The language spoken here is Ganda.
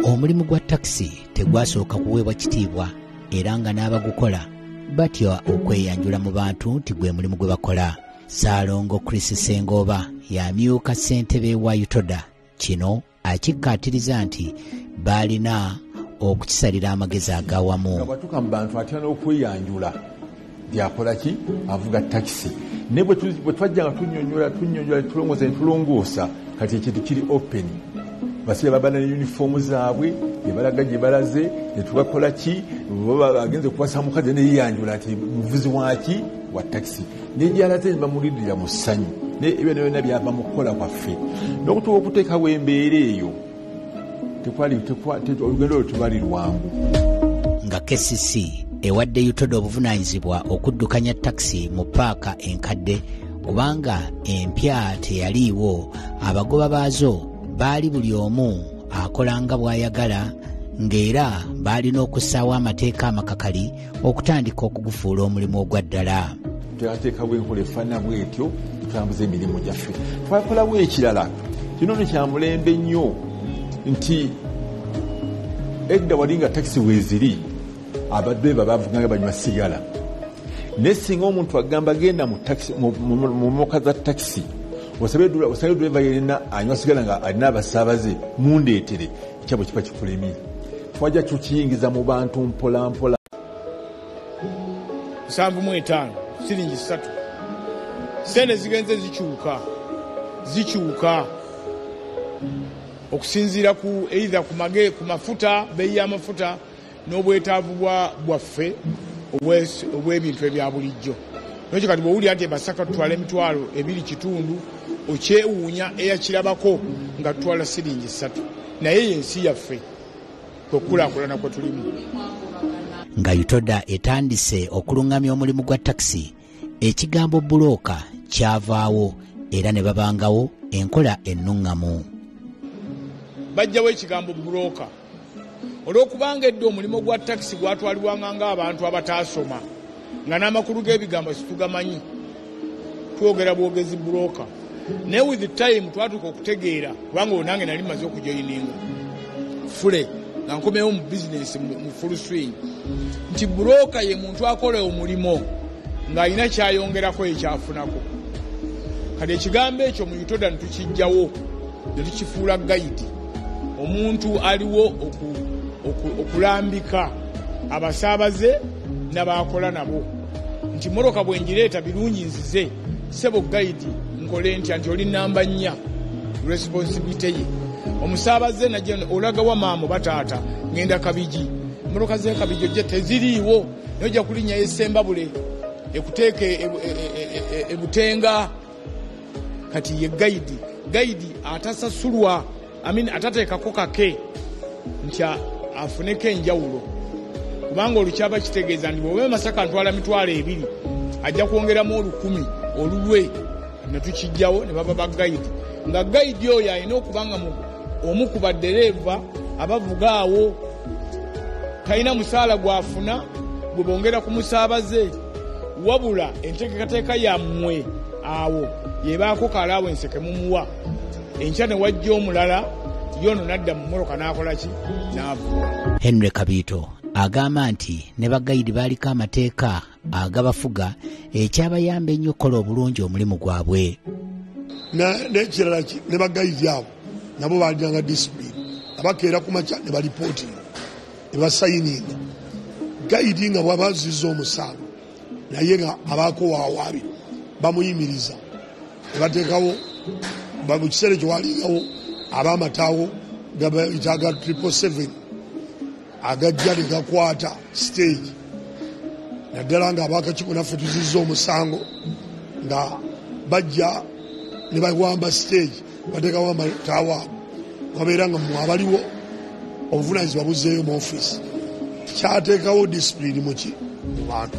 Omulimu gwa taxi tegwasooka kuweebwa kitiibwa era nga n'abagukola batya okweyanjula mu bantu nti gwe mulimu gwe bakola. Ssaalongo Chris Sengooba yamyuka ssentebe wa Utoda kino akikkaatiriza nti balina okukisalira amagezi agawamu. Nga bwatuuka mu bantu atya n'okweyanjula byakola ki avuga taxi ne bwe twajja nga tunnyonnyola tulongoosa kati ekintu kiri open. Basire babana ne uniform zaabwe ebalaga gye balaze ne tubakola ki bagenze kuwasa mukazi ne yiyanjula ati muvuzi waki wa taxi nejalaze bamulidira mu ssanyu ne ebyo byonna byava mu kukola kwaffe n'okutuuka okuteekawo embeera eyo olugendo olwo tebali lwangu. Nga KCC ewadde Utoda obuvunaanyizibwa okuddukanya taxi mu paaka enkadde kubanga empya teyaliiwo, abagoba baazo baali buli omu akola nga bw'ayagala ng'era baalina okussaawo amateeka amakakali okutandika okugufuula omulimu ogwa ddala. Twateekawo enkola efaanana bw'etyo tutambuza emirimu gyaffe. Twakolawo ekirala kino ne kya mulembe nnyo nti edda wali nga takisi weeziri abadde babavuganga banywa sigala naye singa omuntu agamba genda mu moka za takisi osabe driva yerina anywa sigala nga alina abasaabaze mundeetere ekyabo kiba kikulemye. Twajja tukiyingiza mu bantu mpola mpola. 75 siringi 3 sente zigenze zikyuka okusinziira ku either ku mafuta beeyi y'amafuta n'obwetaavu bwaffe obw'ebintu ebya bulijjo. Nakyo kati bw'owulira nti Masaka tutwala emitwalo 2.5 okyewuunya eyakirabako nga tutwala siringi 3 naye yensi yaffe kwekulaakulana kwe tulimu. Nga Utoda etandise okulungamya omulimu gwa taxi, ekigambo bulooka kyavaawo era ne babangawo enkola ennuŋŋamu. Bajjawo ekigambo bulooka olw'okubanga edda omulimu gwa taxi gwatwalibwanga ng'abantu abataasoma nga n'amakulu g'ebigambo situgamanyi, twogera bwogezi bulooka. Naye with the time twatuuka okutegeera kubanga olwo nange nali maze okujoyininga fule nga nkomewo mu bizinesi mu full swing nti bulooka ye muntu akola omulimo ng'alina kyayongerako ekyafunako. Kati ekigambo ekyo mu Utoda ne tukijjawo ne tukifuula gayidi, omuntu aliwo okulambika abasaabaze n'abakola nabo nti mmotoka bwenjireeta birungi nzize sebo gayidi nkole ntya nti oli namba 4 responsibility ye. Omusaabaze najja olaga wa maamo bataata ngenda Kabiji, mmotoka ze Kabiji ojja teziriiwo nojja kulinnya Yesembabule ekuteeka ebutenga. Kati ye gayidi atasasulwa atateekako kake nti afuneko enjawulo kubanga olukyaba kitegeeza nti bw'oba Masaka ntwala mitwalo 2 ajja kwongeramu 10,000 olulwe ne tukijjawo ne baba bagayidi nga gayidi oyo alina okubanga omu ku baddereeva abavuga awo talina musaala gwafuna gwe bongera ku musaabaze wabula enteekateeka yammwe awo yebaako kalaawense kemumuwa enkya ne wajja omulala yono nadda mu mmotoka n'akola ki n'avuga. Henry Kabiito agamba nti ne bagayidi baaliko amateeka agabafuga ekyabayamba ennyo okukola obulungi omulimu gwabwe. N'ekirala ne bagayidi abo nabo baalinanga discipline abakeera ku makya ne balipootinga ne basayininga. Gayidi nga bw'abazizza omusango naye nga abaako waawaabi bamuyimiriza ne bateekawo mu kiseera ekyo waalingawo ab'amataawo gayitaga 777 agajja ne gakwata stage naddala nga abakakiiko naffe tuzizza omusango nga bajja ne bawamba stage bateekawo amataawo abo wabeera nga abaliwo obuvunaanyizibwa buzzeeyo mu ofiisi. Kyateekawo disipulini mu bantu.